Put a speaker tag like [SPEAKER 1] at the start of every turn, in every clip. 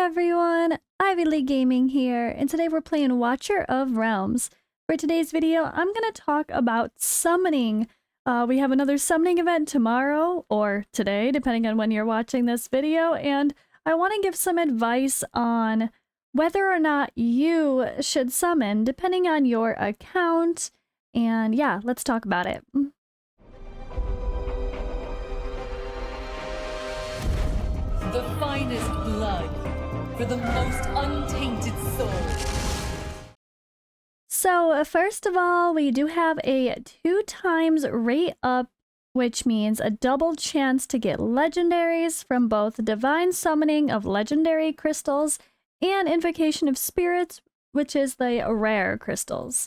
[SPEAKER 1] everyone, Ivy League Gaming here, and today we're playing Watcher of Realms. For today's video, I'm going to talk about summoning. We have another summoning event tomorrow, or today, depending on when you're watching this video, and I want to give some advice on whether or not you should summon, depending on your account, and yeah, let's talk about it.
[SPEAKER 2] The finest blood for the most untainted soul.
[SPEAKER 1] So first of all, we do have a 2x rate up, which means a double chance to get legendaries from both Divine Summoning of Legendary Crystals and Invocation of Spirits, which is the rare crystals.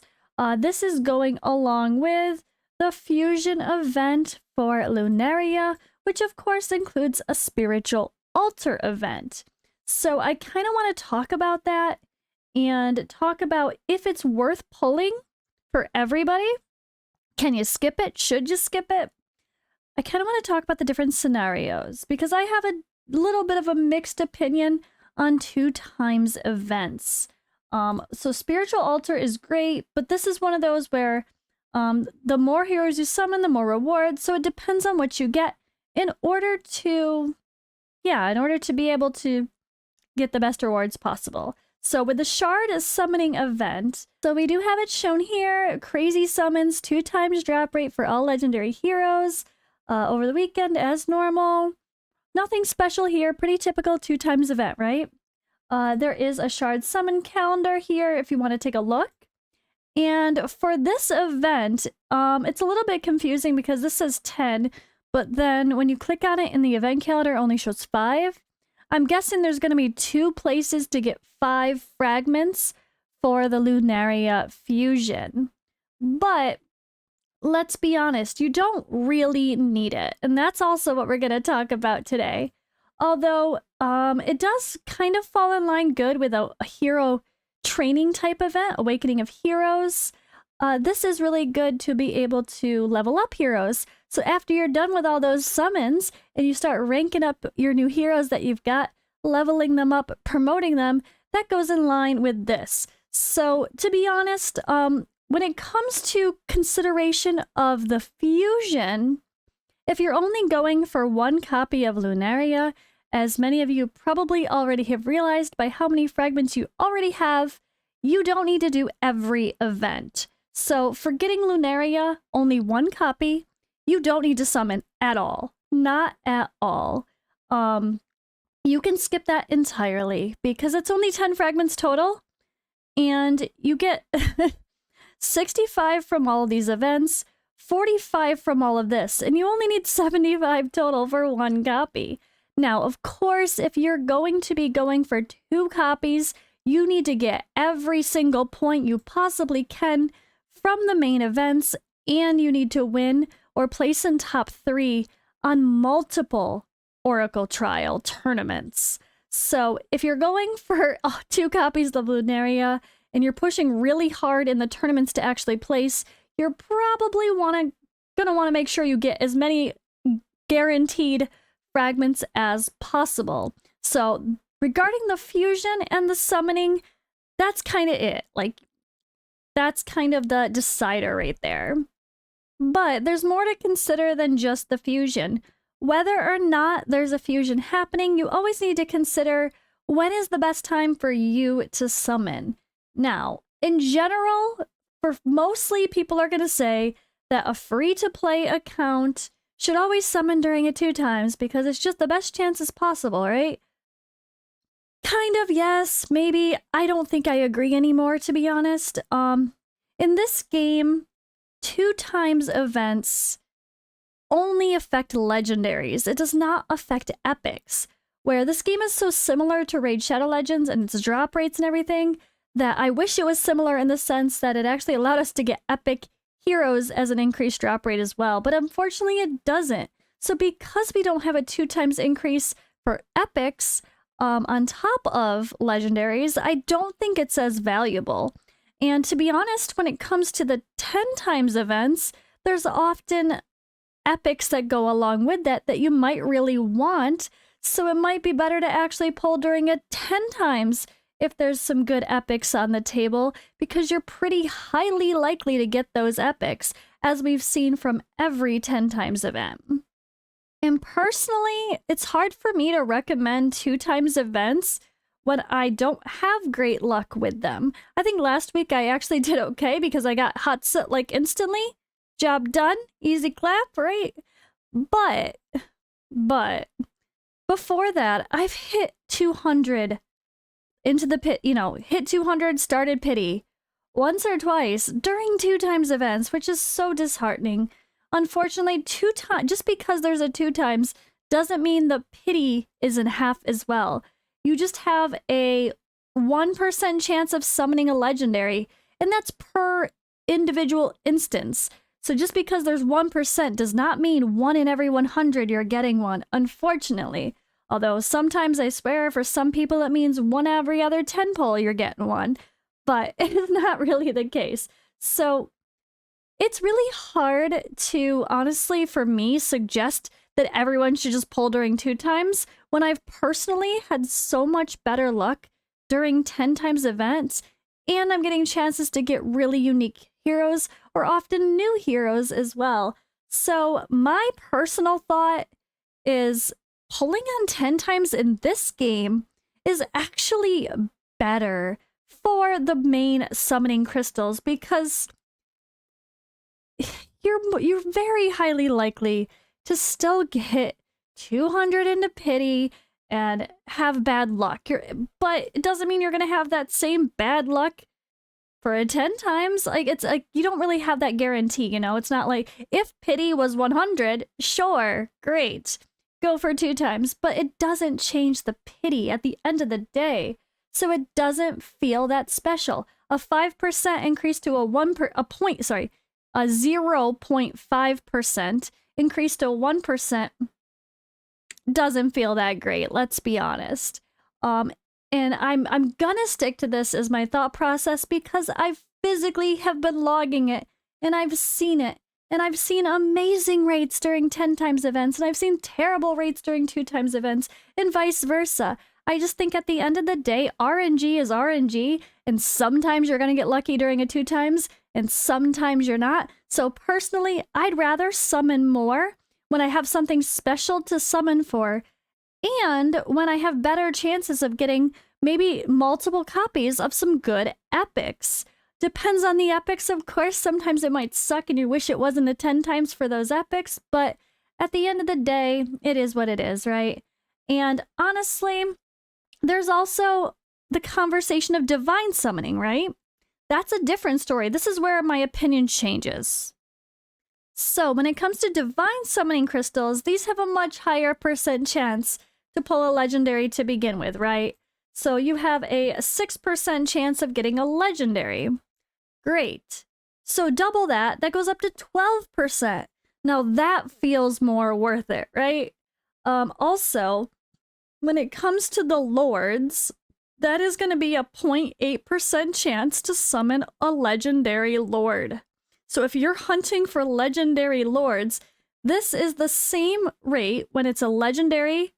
[SPEAKER 1] This is going along with the fusion event for Lunaria, which of course includes a spiritual altar event. So I kind of want to talk about that and talk about if it's worth pulling for everybody. Can you skip it? Should you skip it? I kind of want to talk about the different scenarios because I have a little bit of a mixed opinion on 2x events. So spiritual altar is great, but this is one of those where the more heroes you summon, the more rewards. So it depends on what you get in order to be able to get the best rewards possible. So with the Shard Summoning event, so we do have it shown here, crazy summons, 2x drop rate for all legendary heroes over the weekend as normal. Nothing special here, pretty typical 2x event, right? There is a Shard Summon calendar here if you want to take a look. And for this event, it's a little bit confusing because this says 10, but then when you click on it in the event calendar, it only shows 5. I'm guessing there's going to be 2 places to get 5 fragments for the Lunaria fusion. But let's be honest, you don't really need it. And that's also what we're going to talk about today. Although it does kind of fall in line good with a hero training type event, Awakening of Heroes. This is really good to be able to level up heroes. So after you're done with all those summons and you start ranking up your new heroes that you've got, leveling them up, promoting them, that goes in line with this. So to be honest, when it comes to consideration of the fusion, if you're only going for 1 copy of Lunaria, as many of you probably already have realized by how many fragments you already have, you don't need to do every event. So for getting Lunaria, only 1 copy, you don't need to summon at all. Not at all. You can skip that entirely because it's only 10 fragments total. And you get 65 from all of these events, 45 from all of this, and you only need 75 total for 1 copy. Now, of course, if you're going to be going for 2 copies, you need to get every single point you possibly can from the main events, and you need to win or place in top 3 on multiple Oracle Trial tournaments. So if you're going for 2 copies of Lunaria and you're pushing really hard in the tournaments to actually place, you're probably gonna want to make sure you get as many guaranteed fragments as possible. So regarding the fusion and the summoning, that's kind of it. Like, that's kind of the decider right there. But there's more to consider than just the fusion. Whether or not there's a fusion happening, you always need to consider when is the best time for you to summon. Now, in general, for mostly people are going to say that a free-to-play account should always summon during it 2x because it's just the best chances possible, right? Kind of, yes, maybe. I don't think I agree anymore, to be honest. In this game, 2x events only affect legendaries. It does not affect epics, where this game is so similar to Raid Shadow Legends and its drop rates and everything that I wish it was similar in the sense that it actually allowed us to get epic heroes as an increased drop rate as well, but unfortunately it doesn't. So because we don't have a 2x increase for epics on top of legendaries, I don't think it's as valuable. And to be honest, when it comes to the 10x events, there's often epics that go along with that you might really want. So it might be better to actually pull during a 10 times if there's some good epics on the table, because you're pretty highly likely to get those epics, as we've seen from every 10 times event. And personally, it's hard for me to recommend 2 times events when I don't have great luck with them. I think last week I actually did okay because I got hot set like instantly. Job done, easy clap, right? But before that, I've hit 200 into the pit, hit 200, started pity once or twice during 2 times events, which is so disheartening. Unfortunately, 2 times, just because there's a 2 times doesn't mean the pity isn't half as well. You just have a 1% chance of summoning a legendary, and that's per individual instance. So just because there's 1% does not mean 1 in every 100 you're getting one, unfortunately. Although sometimes I swear for some people it means 1 every other 10 pull you're getting one, but it's not really the case. So it's really hard to, honestly, for me, suggest that everyone should just pull during 2 times when I've personally had so much better luck during 10 times events, and I'm getting chances to get really unique heroes or often new heroes as well. So my personal thought is pulling on 10 times in this game is actually better for the main summoning crystals, because you're very highly likely to still get 200 into pity and have bad luck. But it doesn't mean you're going to have that same bad luck for a 10 times. Like, it's like you don't really have that guarantee, It's not like if pity was 100, sure, great, go for 2 times, but it doesn't change the pity at the end of the day. So it doesn't feel that special. A 5% increase to a 0.5% increase to 1% doesn't feel that great, let's be honest. And I'm gonna stick to this as my thought process because I physically have been logging it, and I've seen it. And I've seen amazing rates during 10 times events, and I've seen terrible rates during 2 times events, and vice versa. I just think at the end of the day, RNG is RNG, and sometimes you're going to get lucky during a 2 times, and sometimes you're not. So personally, I'd rather summon more when I have something special to summon for, and when I have better chances of getting maybe multiple copies of some good epics. Depends on the epics, of course. Sometimes it might suck and you wish it wasn't a 10 times for those epics, but at the end of the day, it is what it is, right? And honestly, there's also the conversation of divine summoning, right? That's a different story. This is where my opinion changes. So when it comes to divine summoning crystals, these have a much higher % chance to pull a legendary to begin with, right? So you have a 6% chance of getting a legendary. Great. So double that goes up to 12%. Now that feels more worth it, right? Also, when it comes to the lords, that is going to be a 0.8% chance to summon a legendary lord. So if you're hunting for legendary lords, this is the same rate when it's a legendary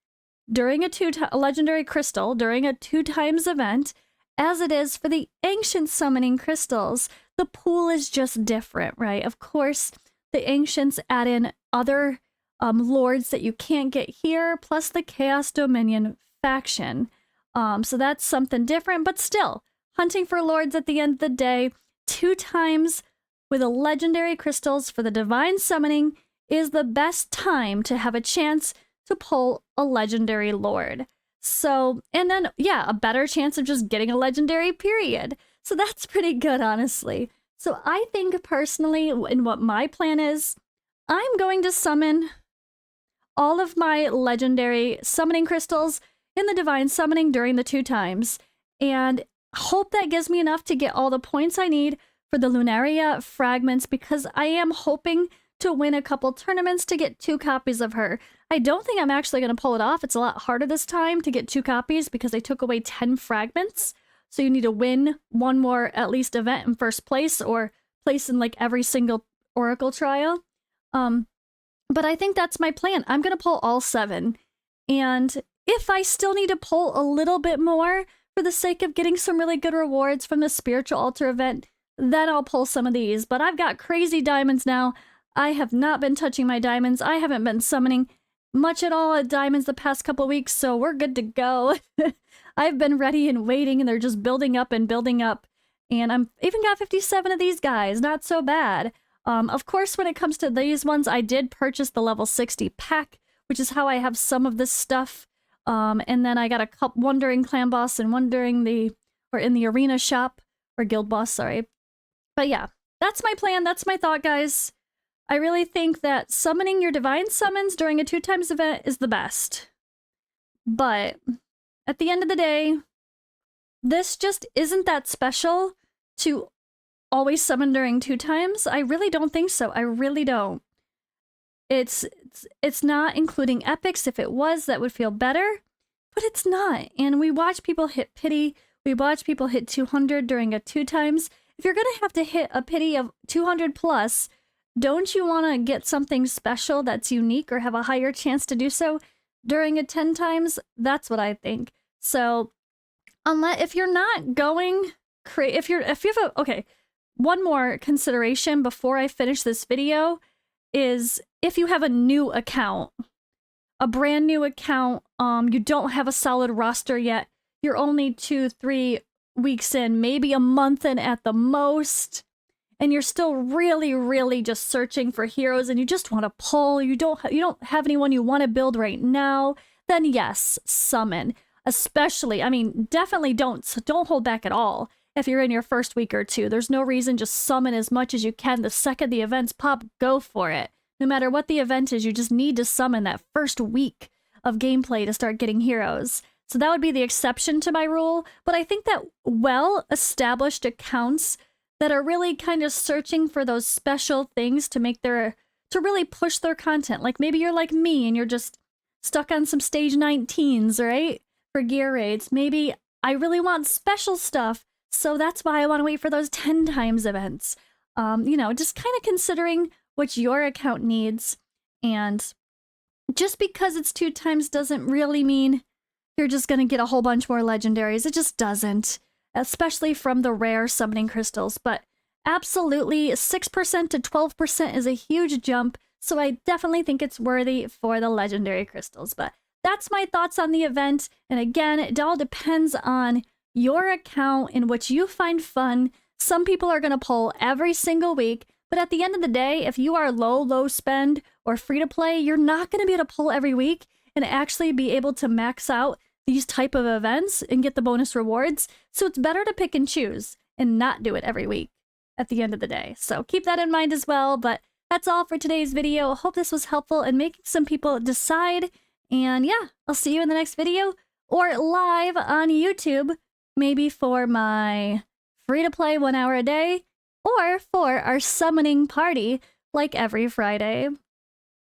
[SPEAKER 1] during a legendary crystal during a 2 times event as it is for the ancient summoning crystals. The pool is just different, right? Of course, the ancients add in other lords that you can't get here, plus the Chaos Dominion faction. So that's something different, but still, hunting for lords at the end of the day, 2 times with a legendary crystals for the divine summoning is the best time to have a chance to pull a legendary lord. So, and then, yeah, a better chance of just getting a legendary, period. So that's pretty good, honestly. So I think personally, in what my plan is, I'm going to summon all of my legendary summoning crystals in the divine summoning during the 2 times, and hope that gives me enough to get all the points I need for the Lunaria fragments, because I am hoping to win a couple tournaments to get 2 copies of her. I don't think I'm actually going to pull it off. It's a lot harder this time to get 2 copies because they took away 10 fragments. So you need to win 1 more at least event in first place or place in like every single Oracle trial. But I think that's my plan. I'm going to pull all 7. And if I still need to pull a little bit more for the sake of getting some really good rewards from the Spiritual Altar event, then I'll pull some of these. But I've got crazy diamonds now. I have not been touching my diamonds. I haven't been summoning much at all at diamonds the past couple weeks, so we're good to go. I've been ready and waiting, and they're just building up and building up. And I'm even got 57 of these guys. Not so bad. Of course, when it comes to these ones, I did purchase the level 60 pack, which is how I have some of this stuff. And then I got a couple, one during Clan Boss and one during in the Arena shop, or Guild Boss, sorry. But yeah, that's my plan. That's my thought, guys. I really think that summoning your divine summons during a 2x event is the best. But at the end of the day, this just isn't that special to always summon during 2x. I really don't think so. I really don't. It's not including epics. If it was, that would feel better, but it's not. And we watch people hit pity. We watch people hit 200 during a 2x. If you're gonna have to hit a pity of 200 plus, don't you want to get something special that's unique or have a higher chance to do so during a 10x? That's what I think. So, if you're not going okay, one more consideration before I finish this video is if you have a new account, a brand new account, you don't have a solid roster yet, you're only 2-3 weeks in, maybe a month in at the most, and you're still really just searching for heroes and you just want to pull, you don't have anyone you want to build right now, then yes, summon. Especially, I mean, definitely don't hold back at all. If you're in your first week or two, there's no reason, just summon as much as you can. The second the events pop, go for it. No matter what the event is, you just need to summon that first week of gameplay to start getting heroes. So that would be the exception to my rule. But I think that well-established accounts that are really kind of searching for those special things to really push their content. Like maybe you're like me and you're just stuck on some stage 19s, right? For gear raids. Maybe I really want special stuff. So that's why I want to wait for those 10x events. Just kind of considering what your account needs. And just because it's 2x doesn't really mean you're just going to get a whole bunch more legendaries. It just doesn't, especially from the rare summoning crystals. But absolutely, 6% to 12% is a huge jump. So I definitely think it's worthy for the legendary crystals. But that's my thoughts on the event. And again, it all depends on your account and what you find fun. Some people are going to pull every single week, but at the end of the day, if you are low spend or free to play, you're not going to be able to pull every week and actually be able to max out these type of events and get the bonus rewards. So it's better to pick and choose and not do it every week at the end of the day. So keep that in mind as well. But that's all for today's video. I hope this was helpful in making some people decide. And yeah, I'll see you in the next video or live on YouTube. Maybe for my free-to-play 1 hour a day, or for our summoning party like every Friday.